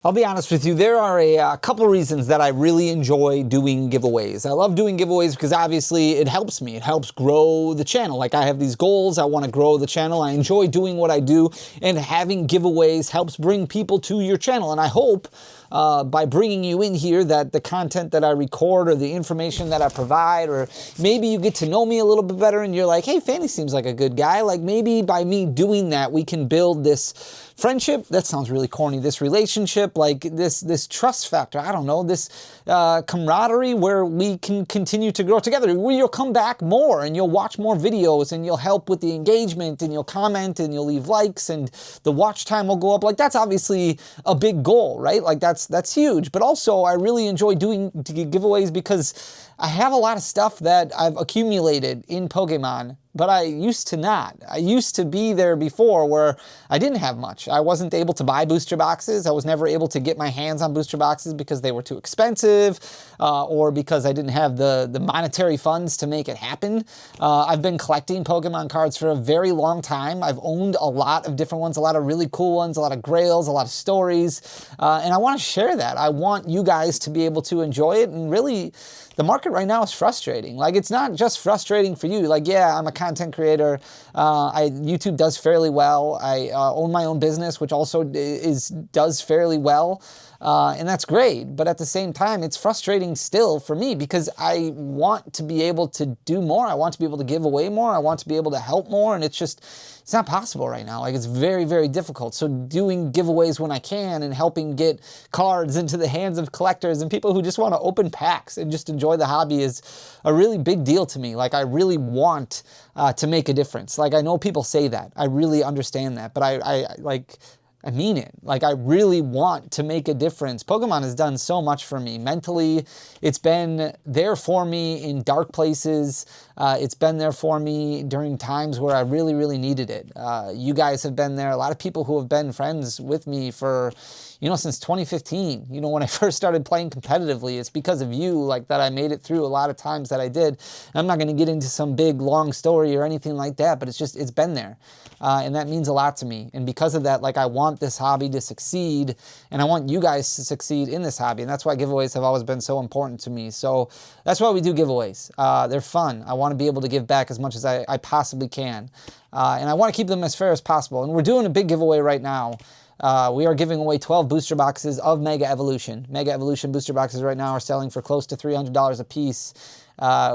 I'll be honest with you, there are a couple reasons that I really enjoy doing giveaways. I love doing giveaways because obviously it helps me. It helps grow the channel. Like I have these goals, I want to grow the channel. I enjoy doing what I do, and having giveaways helps bring people to your channel. And I hope by bringing you in here that the content that I record or the information that I provide, or maybe you get to know me a little bit better and you're like, hey, Fanny seems like a good guy. Like maybe by me doing that, we can build this friendship. That sounds really corny. This relationship, like this trust factor. I don't know, this camaraderie where we can continue to grow together. Where you'll come back more and you'll watch more videos and you'll help with the engagement and you'll comment and you'll leave likes and the watch time will go up. Like that's obviously a big goal, right? Like that's huge. But also I really enjoy doing giveaways because I have a lot of stuff that I've accumulated in Pokemon, but I used to not. I used to be there before where I didn't have much. I wasn't able to buy booster boxes. I was never able to get my hands on booster boxes because they were too expensive or because I didn't have the monetary funds to make it happen. I've been collecting Pokemon cards for a very long time. I've owned a lot of different ones, a lot of really cool ones, a lot of grails, a lot of stories, and I want to share that. I want you guys to be able to enjoy it, and really the market right now is frustrating. Like it's not just frustrating for you. Like, yeah, I'm a content creator. YouTube does fairly well. I own my own business, which also does fairly well. And that's great. But at the same time, it's frustrating still for me because I want to be able to do more. I want to be able to give away more. I want to be able to help more. And it's not possible right now. Like it's very, very difficult. So doing giveaways when I can and helping get cards into the hands of collectors and people who just want to open packs and just enjoy the hobby is a really big deal to me. Like I really want to make a difference. Like I know people say that. I really understand that. But I mean it. Like I really want to make a difference. Pokemon has done so much for me mentally. It's been there for me in dark places. It's been there for me during times where I really, really needed it. You guys have been there. A lot of people who have been friends with me for, since 2015, when I first started playing competitively, it's because of you, like that I made it through a lot of times that I did. I'm not going to get into some big long story or anything like that, but it's been there. And that means a lot to me. And because of that, like I want this hobby to succeed and I want you guys to succeed in this hobby. And that's why giveaways have always been so important to me. So that's why we do giveaways. They're fun. I want to be able to give back as much as I possibly can. And I want to keep them as fair as possible. And we're doing a big giveaway right now. We are giving away 12 booster boxes of Mega Evolution. Mega Evolution booster boxes right now are selling for close to $300 a piece,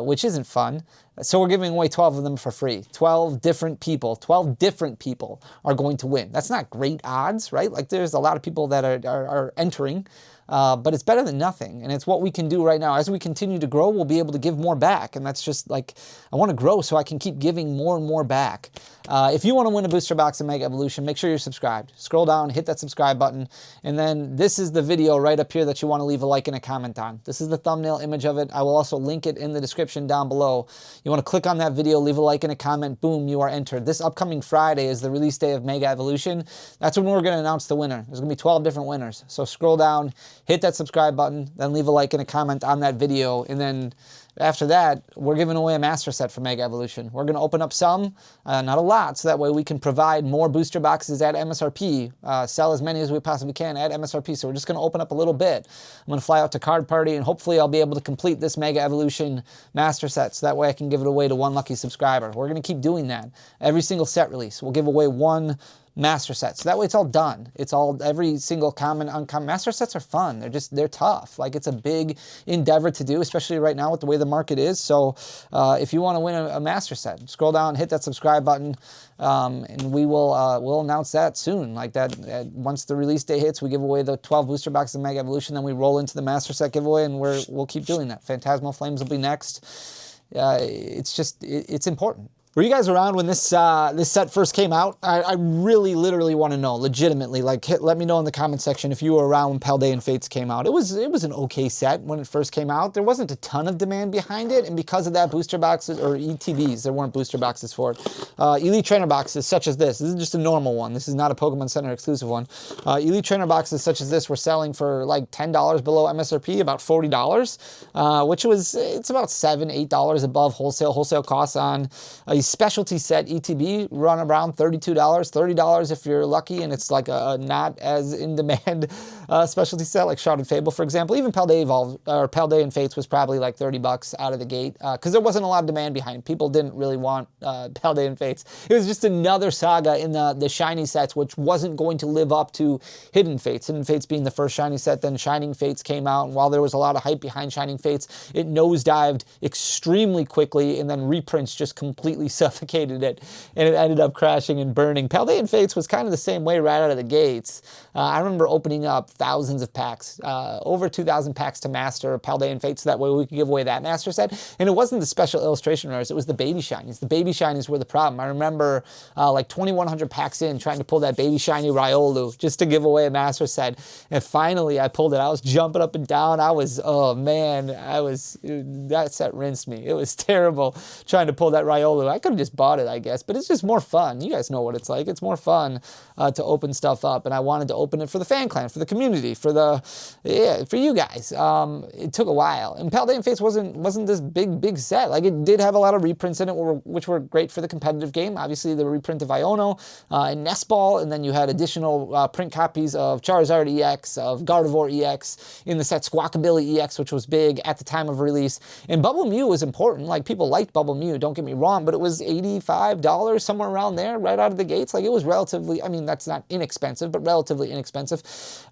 which isn't fun. So we're giving away 12 of them for free. 12 different people are going to win. That's not great odds, right? Like there's a lot of people that are entering, but it's better than nothing. And it's what we can do right now. As we continue to grow, we'll be able to give more back. And that's just like, I want to grow so I can keep giving more and more back. If you want to win a booster box of Mega Evolution, make sure you're subscribed. Scroll down, hit that subscribe button, and then this is the video right up here that you want to leave a like and a comment on. This is the thumbnail image of it. I will also link it in the description down below. You want to click on that video, leave a like and a comment, boom, you are entered. This upcoming Friday is the release day of Mega Evolution. That's when we're going to announce the winner. There's going to be 12 different winners. So scroll down, hit that subscribe button, then leave a like and a comment on that video, and then after that, we're giving away a master set for Mega Evolution. We're going to open up some, not a lot, so that way we can provide more booster boxes at MSRP, sell as many as we possibly can at MSRP. So we're just going to open up a little bit. I'm going to fly out to Card Party, and hopefully I'll be able to complete this Mega Evolution master set, so that way I can give it away to one lucky subscriber. We're going to keep doing that. Every single set release, we'll give away one master set. So that way it's all done. It's all, every single common, uncommon. Master sets are fun. They're tough. Like it's a big endeavor to do, especially right now with the way the market is. So if you want to win a master set, scroll down, hit that subscribe button, and we will we'll announce that soon. Like that, once the release day hits, we give away the 12 booster boxes of Mega Evolution, then we roll into the master set giveaway, and we'll keep doing that. Phantasmal Flames will be next. It's important. Were you guys around when this set first came out? I really, literally want to know, legitimately. Like, let me know in the comment section if you were around when Paldean Fates came out. It was an okay set when it first came out. There wasn't a ton of demand behind it, and because of that, booster boxes, or ETBs, there weren't booster boxes for it. Elite Trainer boxes such as this is just a normal one. This is not a Pokemon Center exclusive one. Elite Trainer boxes such as this were selling for like $10 below MSRP, about $40, which it's about $7, $8 above wholesale costs on specialty set ETB run around $32, $30 if you're lucky, and it's like a not as in demand specialty set like Shrouded Fable, for example. Even Paldean Fates was probably like $30 out of the gate because there wasn't a lot of demand behind it. People didn't really want Paldean Fates. It was just another saga in the shiny sets, which wasn't going to live up to Hidden Fates. Hidden Fates being the first shiny set, then Shining Fates came out, and while there was a lot of hype behind Shining Fates, it nosedived extremely quickly, and then reprints just completely suffocated it, and it ended up crashing and burning. Paldean Fates was kind of the same way right out of the gates. I remember opening up thousands of packs, over 2,000 packs to master Paldean Fates, so that way we could give away that master set. And it wasn't the special illustration rares, it was the baby shinies. The baby shinies were the problem. I remember like 2,100 packs in trying to pull that baby shiny Riolu just to give away a master set. And finally I pulled it. I was jumping up and down. Oh man, that set rinsed me. It was terrible trying to pull that Riolu. I could have just bought it, I guess, but it's just more fun. You guys know what it's like. It's more fun to open stuff up, and I wanted to open it for the fan clan, for the community, for you guys. It took a while, and Paldean Fates wasn't this big set. Like, it did have a lot of reprints in it, which were great for the competitive game. Obviously, the reprint of Iono and Nest Ball, and then you had additional print copies of Charizard EX, of Gardevoir EX, in the set Squawkabilly EX, which was big at the time of release. And Bubble Mew was important. Like, people liked Bubble Mew, don't get me wrong, but it was $85, somewhere around there, right out of the gates. Like, it was relatively, I mean, that's not inexpensive, but relatively inexpensive.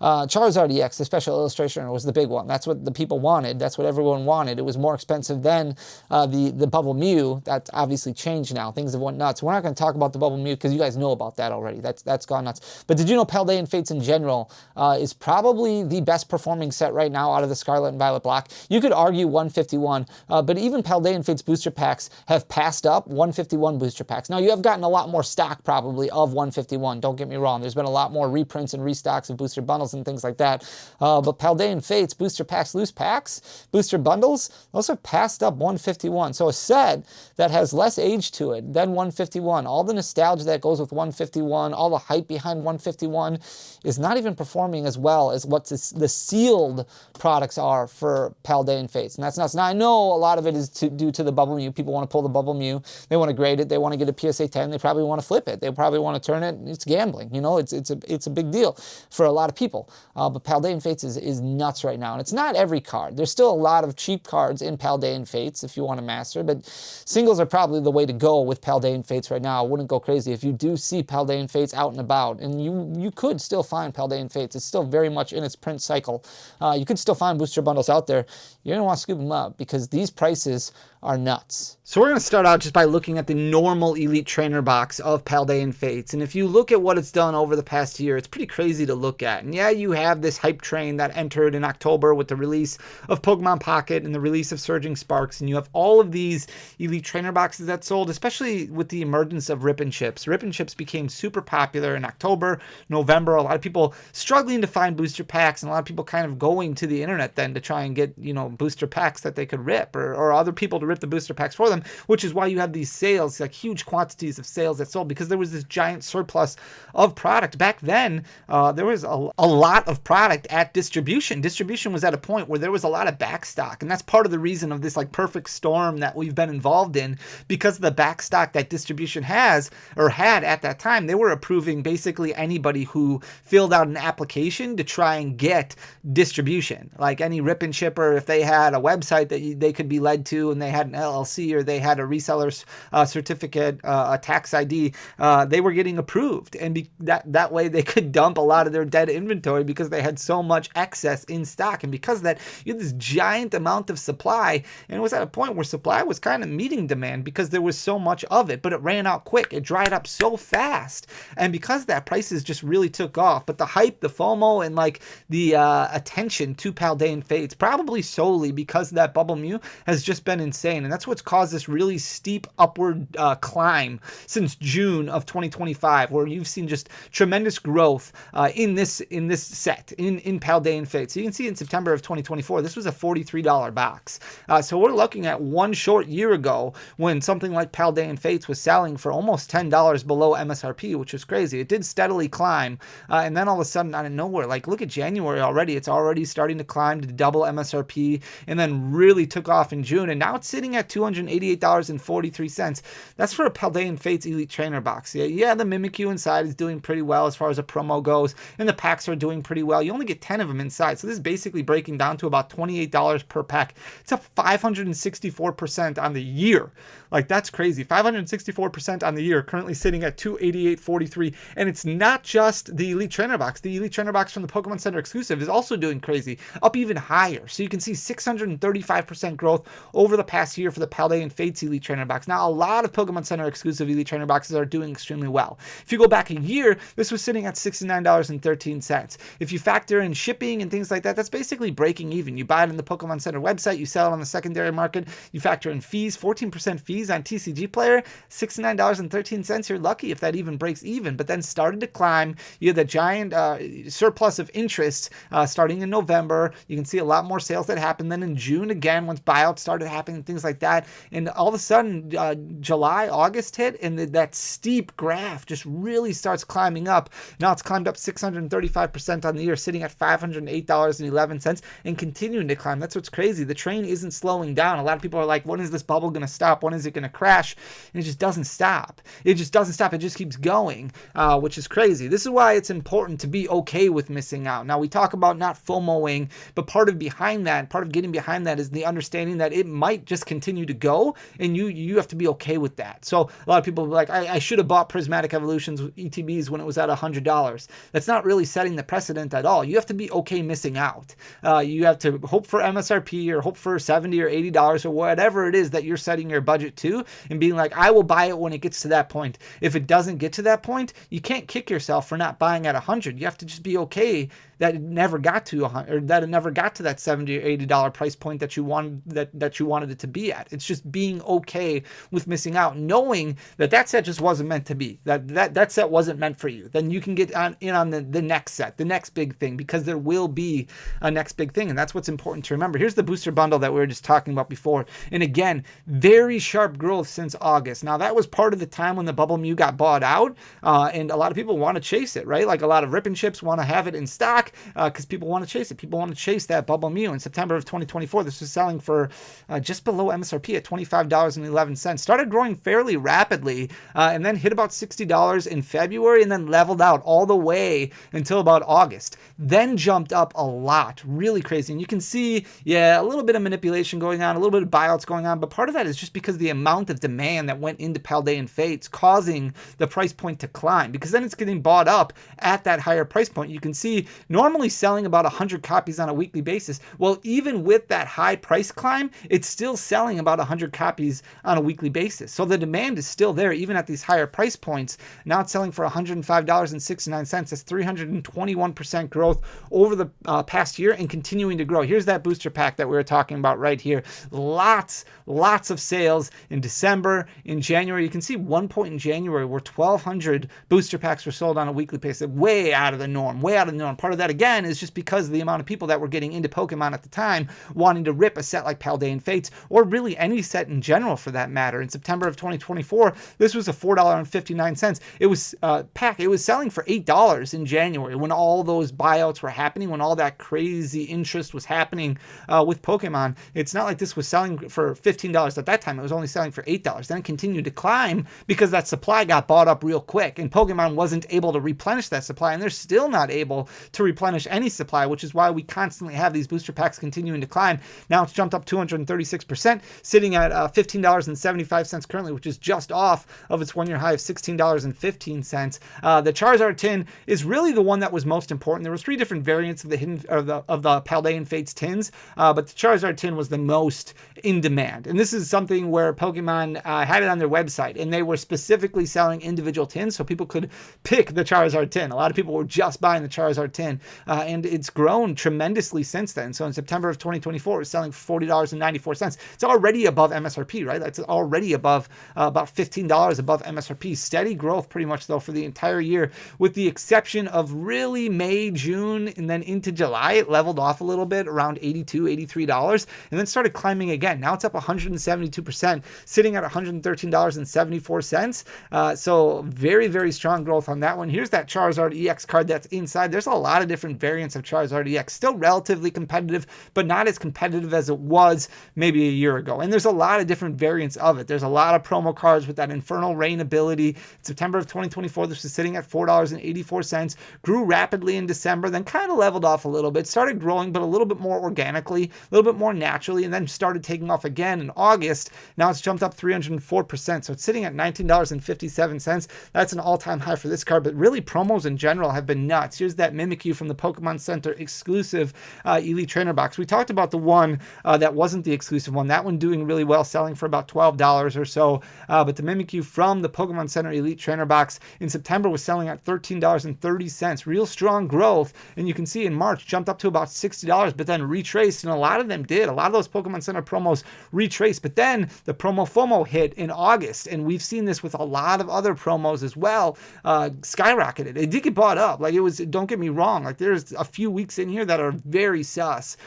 Charizard EX, the special illustration, was the big one. That's what the people wanted. That's what everyone wanted. It was more expensive than the Bubble Mew. That's obviously changed now. Things have went nuts. We're not going to talk about the Bubble Mew because you guys know about that already. That's gone nuts. But did you know Paldean Fates in general is probably the best performing set right now out of the Scarlet and Violet block? You could argue 151, but even Paldean Fates booster packs have passed up 151 booster packs. Now, you have gotten a lot more stock probably of 151. Don't get me wrong. There's been a lot more reprints and restocks of booster bundles and things like that. But Paldean Fates booster packs, loose packs, booster bundles, those have passed up 151. So a set that has less age to it than 151, all the nostalgia that goes with 151, all the hype behind 151 is not even performing as well as what the sealed products are for Paldean Fates. And that's nuts. Now, I know a lot of it is due to the Bubble Mew. People want to pull the Bubble Mew. They want to grade it. They want to get a PSA 10. They probably want to flip it. They probably want to turn it. It's gambling. You know, it's a big deal for a lot of people. But Paldean Fates is nuts right now. And it's not every card. There's still a lot of cheap cards in Paldean Fates if you want to master. But singles are probably the way to go with Paldean Fates right now. I wouldn't go crazy if you do see Paldean Fates out and about. And you could still find Paldean Fates. It's still very much in its print cycle. You could still find booster bundles out there. You're going to want to scoop them up because these prices are nuts. So we're going to start out just by looking at the normal Elite Trainer box of Paldean Fates. And if you look at what it's done over the past year, it's pretty crazy to look at. And yeah, you have this hype train that entered in October with the release of Pokemon Pocket and the release of Surging Sparks. And you have all of these Elite Trainer boxes that sold, especially with the emergence of Rip and Chips. Rip and Chips became super popular in October, November. A lot of people struggling to find booster packs, and a lot of people kind of going to the internet then to try and get, you know, booster packs that they could rip, or other people to rip the booster packs for them, which is why you have these sales, like huge quantities of sales that sold, because there was this giant surplus of product. Back then, there was a lot of product at distribution. Distribution was at a point where there was a lot of backstock, and that's part of the reason of this like perfect storm that we've been involved in, because of the backstock that distribution has, or had at that time. They were approving basically anybody who filled out an application to try and get distribution, like any rip and shipper. If they had a website that they could be led to, and they had an LLC, or they had a reseller's certificate, a tax ID, they were getting approved, and that way they could dump a lot of their dead inventory because they had so much excess in stock. And because of that, you had this giant amount of supply, and it was at a point where supply was kind of meeting demand because there was so much of it, but it ran out quick. It dried up so fast, and because of that, prices just really took off. But the hype, the FOMO, and like the attention to Paldean Fates, probably solely because of that Bubble Mew, has just been insane. And that's what's caused this really steep upward climb since June of 2025, where you've seen just tremendous growth in this set, in Paldean Fates. So you can see in September of 2024, this was a $43 box. So we're looking at one short year ago when something like Paldean Fates was selling for almost $10 below MSRP, which was crazy. It did steadily climb, and then all of a sudden, out of nowhere, like look at January already, it's already starting to climb to double MSRP, and then really took off in June, and now it's sitting at $288.43. That's for a Paldean Fates Elite Trainer box. Yeah, the Mimikyu inside is doing pretty well as far as a promo goes, and the packs are doing pretty well. You only get 10 of them inside, so this is basically breaking down to about $28 per pack. It's up 564% on the year. Like, that's crazy. 564% on the year, currently sitting at $288.43. And it's not just the Elite Trainer box. The Elite Trainer box from the Pokemon Center exclusive is also doing crazy, up even higher. So you can see 635% growth over the past year for the Paldean Fates Elite Trainer box. Now, a lot of Pokemon Center exclusive Elite Trainer boxes are doing extremely well. If you go back a year, this was sitting at $69.13. If you factor in shipping and things like that, that's basically breaking even. You buy it on the Pokemon Center website, you sell it on the secondary market, you factor in fees, 14% fees on TCG Player, $69.13. You're lucky if that even breaks even, but then started to climb. You had the giant surplus of interest starting in November. You can see a lot more sales that happened then in June again once buyouts started happening, things like that. And all of a sudden, July, August hit, and that steep graph just really starts climbing up. Now it's climbed up 635% on the year, sitting at $508.11 and continuing to climb. That's what's crazy. The train isn't slowing down. A lot of people are like, when is this bubble going to stop? When is it going to crash? And it just doesn't stop. It just doesn't stop. It just keeps going, which is crazy. This is why it's important to be okay with missing out. Now, we talk about not FOMOing, but part of getting behind that is the understanding that it might just continue to go, and you have to be okay with that. So a lot of people are like, I should have bought Prismatic Evolutions ETBs when it was at $100. That's not really setting the precedent at all. You have to be okay missing out. You have to hope for MSRP or hope for $70 or $80 or whatever it is that you're setting your budget to, and being like, I will buy it when it gets to that point. If it doesn't get to that point, you can't kick yourself for not buying at 100. You have to just be okay that it never got to that $70 or $80 price point that you wanted that you wanted it to be at. It's just being okay with missing out, knowing that set just wasn't meant to be. That set wasn't meant for you. Then you can get in on the next set, the next big thing, because there will be a next big thing, and that's what's important to remember. Here's the booster bundle that we were just talking about before, and again, very sharp growth since August. Now, that was part of the time when the Bubble Mew got bought out, and a lot of people want to chase it, right? Like, a lot of Rip and Chips want to have it in stock because people want to chase it. People want to chase that Bubble Mew. In September of 2024, this was selling for just below MSRP at $25.11. Started growing fairly rapidly, and then hit about $60 in February, and then leveled out all the way until about August. Then jumped up a lot, really crazy. And you can see, a little bit of manipulation going on, a little bit of buyouts going on, but part of that is just because the amount of demand that went into Paldean Fates causing the price point to climb, because then it's getting bought up at that higher price point. You can see normally selling about 100 copies on a weekly basis. Well, even with that high price climb, it's still selling about 100 copies on a weekly basis. So the demand is still there, even at these higher price points. Now it's selling for $105.69. That's 321% growth over the past year, and continuing to grow. Here's that booster pack that we were talking about right here. Lots of sales in December, in January. You can see one point in January where 1,200 booster packs were sold on a weekly basis. Way out of the norm. Part of that, again, is just because of the amount of people that were getting into Pokemon at the time, wanting to rip a set like Paldean Fates, or really any set in general for that matter. In September of 2024, this was a $4.59. It was it was selling for $8 in January when all those buyouts were happening, when all that crazy interest was happening with Pokemon. It's not like this was selling for $15 at that time. It was only selling for $8. Then it continued to climb because that supply got bought up real quick, and Pokemon wasn't able to replenish that supply, and they're still not able to replenish any supply, which is why we constantly have these booster packs continuing to climb. Now it's jumped up 236%, sitting at $15.75 currently, which is just off of its one-year high of $16.15. The Charizard tin is really the one that was most important. There was 3 different variants of the Paldean Fates tins, but the Charizard tin was the most in demand. And this is something where Pokemon had it on their website, and they were specifically selling individual tins so people could pick the Charizard tin. A lot of people were just buying the Charizard tin, and it's grown tremendously since then. So in September of 2024, it was selling for $40.94. It's already above MSRP, right? That's already above about $15 above MSRP. Steady growth pretty much, though, for the entire year, with the exception of really May, June, and then into July. It leveled off a little bit around $82, $83, and then started climbing again. Now it's up 172%, sitting at $113.74. So very, very strong growth on that one. Here's that Charizard EX card that's inside. There's a lot of different variants of Charizard EX. Still relatively competitive, but not as competitive as it was maybe a year ago. And there's a lot of different variants of it. There's a lot of promo cards with that Infernal Rain ability. In September of 2024, this was sitting at $4.84, grew rapidly in December, then kind of leveled off a little bit, started growing, but a little bit more organically, a little bit more naturally, and then started taking off again in August. Now it's jumped up 304%, so it's sitting at $19.57. That's an all-time high for this card, but really promos in general have been nuts. Here's that Mimikyu from the Pokemon Center exclusive Elite Trainer box. We talked about the one that wasn't the exclusive one. That one doing really well, selling for about $12 or so, but the Mimikyu from the Pokemon Center Elite Trainer box in September was selling at $13.30. Real strong growth, and you can see in March jumped up to about $60, but then retraced, and a lot of them did. A lot of those Pokemon Center promos retraced, but then the promo FOMO hit in August, and we've seen this with a lot of other promos as well, skyrocketed. It did get bought up. Like, it was, don't get me wrong, like there's a few weeks in here that are very sus.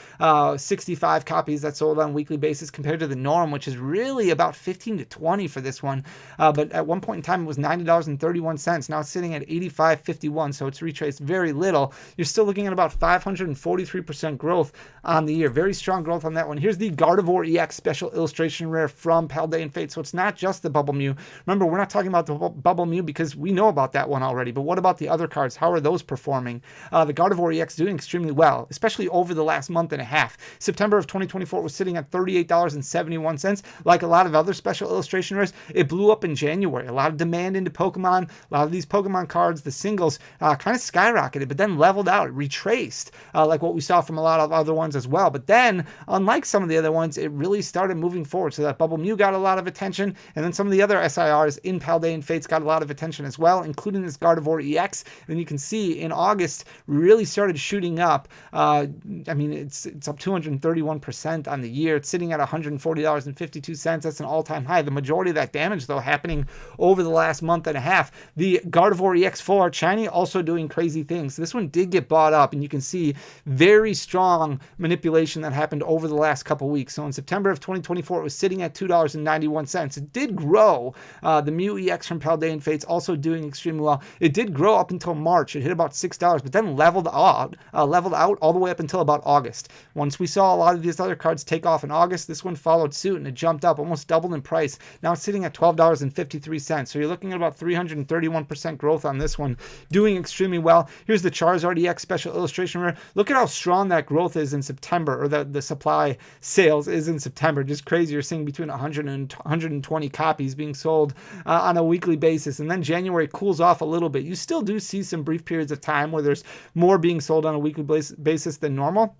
65 copies that sold on a weekly basis compared to the norm, which is really about 15 to 20 for this one. But at one point in time, it was $90.31. Now it's sitting at $85.51, so it's retraced very little. You're still looking at about 543% growth on the year. Very strong growth on that one. Here's the Gardevoir EX Special Illustration Rare from Paldean Fates. So it's not just the Bubble Mew. Remember, we're not talking about the Bubble Mew because we know about that one already, but what about the other cards? How are those performing? The Gardevoir EX doing extremely well, especially over the last month and a half. September of 2024 was sitting at $38.71. Like a lot of other special illustration rares, it blew up in January. A lot of demand into Pokemon. A lot of these Pokemon cards, the singles, kind of skyrocketed, but then leveled out, retraced, like what we saw from a lot of other ones as well. But then, unlike some of the other ones, it really started moving forward. So that Bubble Mew got a lot of attention, and then some of the other SIRs in Paldean Fates got a lot of attention as well, including this Gardevoir EX. And you can see in August really started shooting up. I mean, it's up 231% on the year. It's sitting at $140.52. That's an all-time high. The majority of that damage, though, happening over the last month and a half. The Gardevoir EX Full Art Shiny also doing crazy things. This one did get bought up, and you can see very strong manipulation that happened over the last couple weeks. So in September of 2024, it was sitting at $2.91. It did grow. The Mew EX from Paldean Fates also doing extremely well. It did grow up until March. It hit about $6, but then leveled out all the way up until about August. Once we saw a lot of these other cards take off in August, this one followed suit, and it jumped up, almost doubled in price. Now it's sitting at $12.53. So you're looking at about 331% growth on this one, doing extremely well. Here's the Charizard EX Special Illustration Rare. Look at how strong that growth is in September, or the supply sales is in September. Just crazy. You're seeing between 100 and 120 copies being sold on a weekly basis. And then January cools off a little bit. You still do see some brief periods of time where there's more being sold on a weekly basis than normal.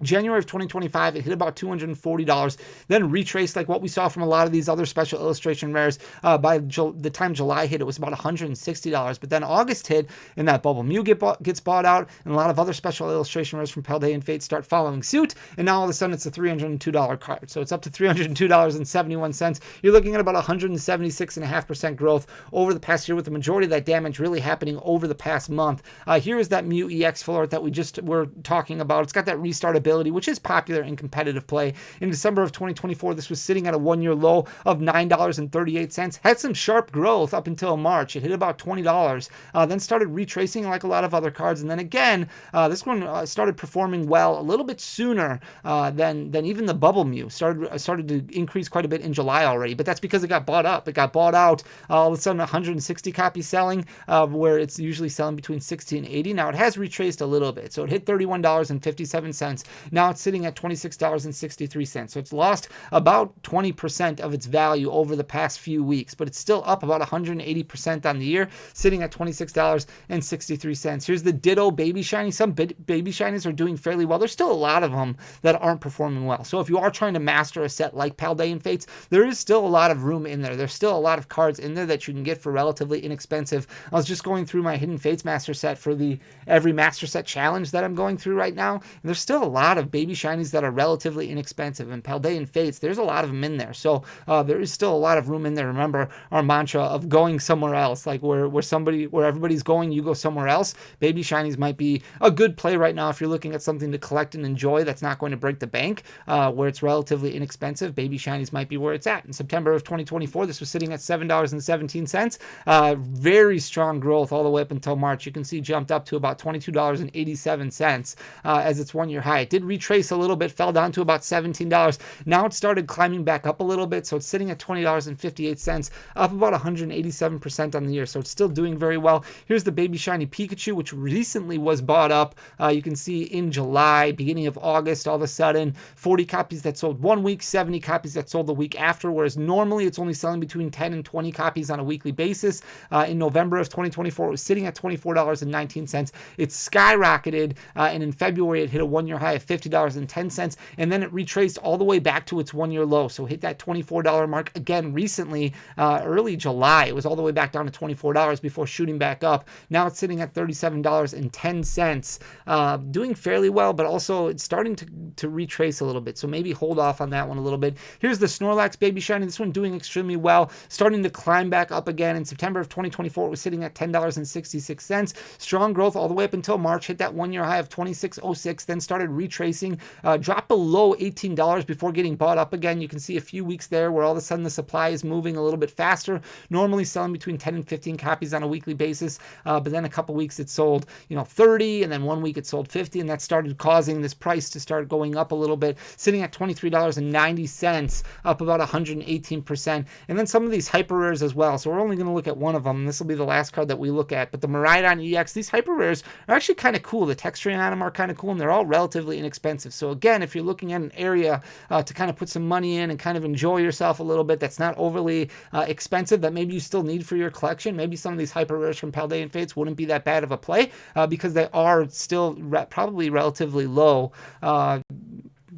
January of 2025, it hit about $240, then retraced like what we saw from a lot of these other special illustration rares. By the time July hit, it was about $160, but then August hit, and that Bubble Mew gets bought out, and a lot of other special illustration rares from Paldean Fates start following suit, and now all of a sudden it's a $302 card. So it's up to $302.71. You're looking at about 176.5% growth over the past year, with the majority of that damage really happening over the past month. Here is that Mew EX Full Art that we just were talking about. It's got that restart ability, which is popular in competitive play. In December of 2024, this was sitting at a one-year low of $9.38. Had some sharp growth up until March. It hit about $20, then started retracing like a lot of other cards. And then again, this one started performing well a little bit sooner than even the Bubble Mew. Started to increase quite a bit in July already, but that's because it got bought up. It got bought out, all of a sudden 160 copies selling, where it's usually selling between 60 and 80. Now it has retraced a little bit. So it hit $31.57. Now it's sitting at $26.63. So it's lost about 20% of its value over the past few weeks, but it's still up about 180% on the year, sitting at $26.63. Here's the Ditto Baby Shiny. Some Baby Shinies are doing fairly well. There's still a lot of them that aren't performing well. So if you are trying to master a set like Paldean Fates, there is still a lot of room in there. There's still a lot of cards in there that you can get for relatively inexpensive. I was just going through my Hidden Fates Master set for the Every Master Set challenge that I'm going through right now, and there's still a lot lot of baby shinies that are relatively inexpensive, and Paldean Fates, there's a lot of them in there. So there is still a lot of room in there. Remember our mantra of going somewhere else, like where everybody's going, you go somewhere else. Baby shinies might be a good play right now if you're looking at something to collect and enjoy that's not going to break the bank, where it's relatively inexpensive. Baby shinies might be where it's at. In September of 2024, this was sitting at $7.17. Very strong growth all the way up until March. You can see jumped up to about $22.87 as its one-year high. It did retrace a little bit, fell down to about $17. Now it started climbing back up a little bit, so it's sitting at $20.58, up about 187% on the year. So it's still doing very well. Here's the baby shiny Pikachu, which recently was bought up. You can see in July, beginning of August, all of a sudden 40 copies that sold 1 week, 70 copies that sold the week after, whereas normally it's only selling between 10 and 20 copies on a weekly basis. In November of 2024, it was sitting at $24.19. It skyrocketed, and in February it hit a one-year high of $50.10, and then it retraced all the way back to its one-year low. So hit that $24 mark again recently, early July. It was all the way back down to $24 before shooting back up. Now it's sitting at $37.10, doing fairly well, but also it's starting to retrace a little bit. So maybe hold off on that one a little bit. Here's the Snorlax baby shiny. This one doing extremely well, starting to climb back up again. In September of 2024, it was sitting at $10.66. Strong growth all the way up until March, hit that one-year high of $26.06, then started retracing, dropped below $18 before getting bought up again. You can see a few weeks there where all of a sudden the supply is moving a little bit faster, normally selling between 10 and 15 copies on a weekly basis, but then a couple weeks it sold 30, and then 1 week it sold 50, and that started causing this price to start going up a little bit, sitting at $23.90, up about 118%. And then some of these hyper rares as well, so we're only going to look at one of them, and this will be the last card that we look at. But the Miraidon EX, these hyper rares are actually kind of cool. The texturing on them are kind of cool, and they're all relatively inexpensive. So again, if you're looking at an area to kind of put some money in and kind of enjoy yourself a little bit, that's not overly expensive, that maybe you still need for your collection, maybe some of these hyper rares from Paldean Fates wouldn't be that bad of a play, because they are still probably relatively low.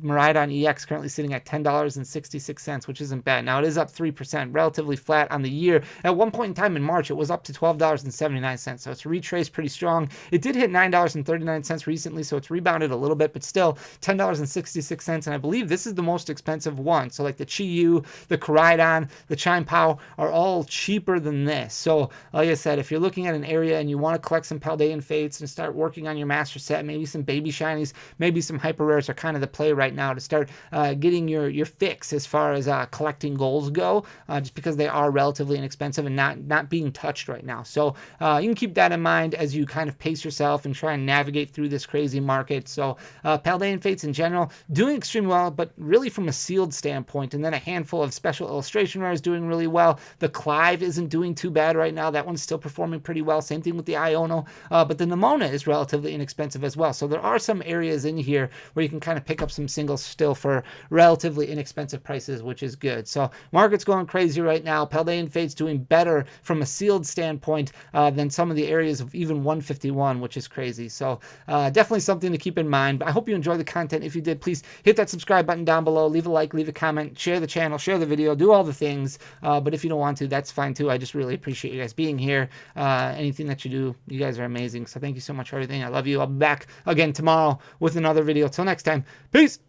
Miraidon EX currently sitting at $10.66, which isn't bad. Now it is up 3%, relatively flat on the year. At one point in time in March, it was up to $12.79, so it's retraced pretty strong. It did hit $9.39 recently, so it's rebounded a little bit, but still $10.66, and I believe this is the most expensive one. So like the Chi-Yu, the Koraidon, the Chime-Pow are all cheaper than this. So like I said, if you're looking at an area and you want to collect some Paldean Fates and start working on your master set, maybe some baby shinies, maybe some hyper rares are kind of the play right now to start getting your fix as far as collecting goals go, just because they are relatively inexpensive and not being touched right now. So you can keep that in mind as you kind of pace yourself and try and navigate through this crazy market. So Paldean Fates in general doing extremely well, but really from a sealed standpoint, and then a handful of special illustration rares doing really well. The Clive isn't doing too bad right now. That one's still performing pretty well. Same thing with the Iono, but the Nimona is relatively inexpensive as well. So there are some areas in here where you can kind of pick up some singles still for relatively inexpensive prices, which is good. So market's going crazy right now. Paldean Fates doing better from a sealed standpoint than some of the areas of even 151, which is crazy. So definitely something to keep in mind. But I hope you enjoyed the content. If you did, please hit that subscribe button down below, leave a like, leave a comment, share the channel, share the video, do all the things. But if you don't want to, that's fine too. I just really appreciate you guys being here. Anything that you do, you guys are amazing. So thank you so much for everything. I love you. I'll be back again tomorrow with another video. Till next time, peace.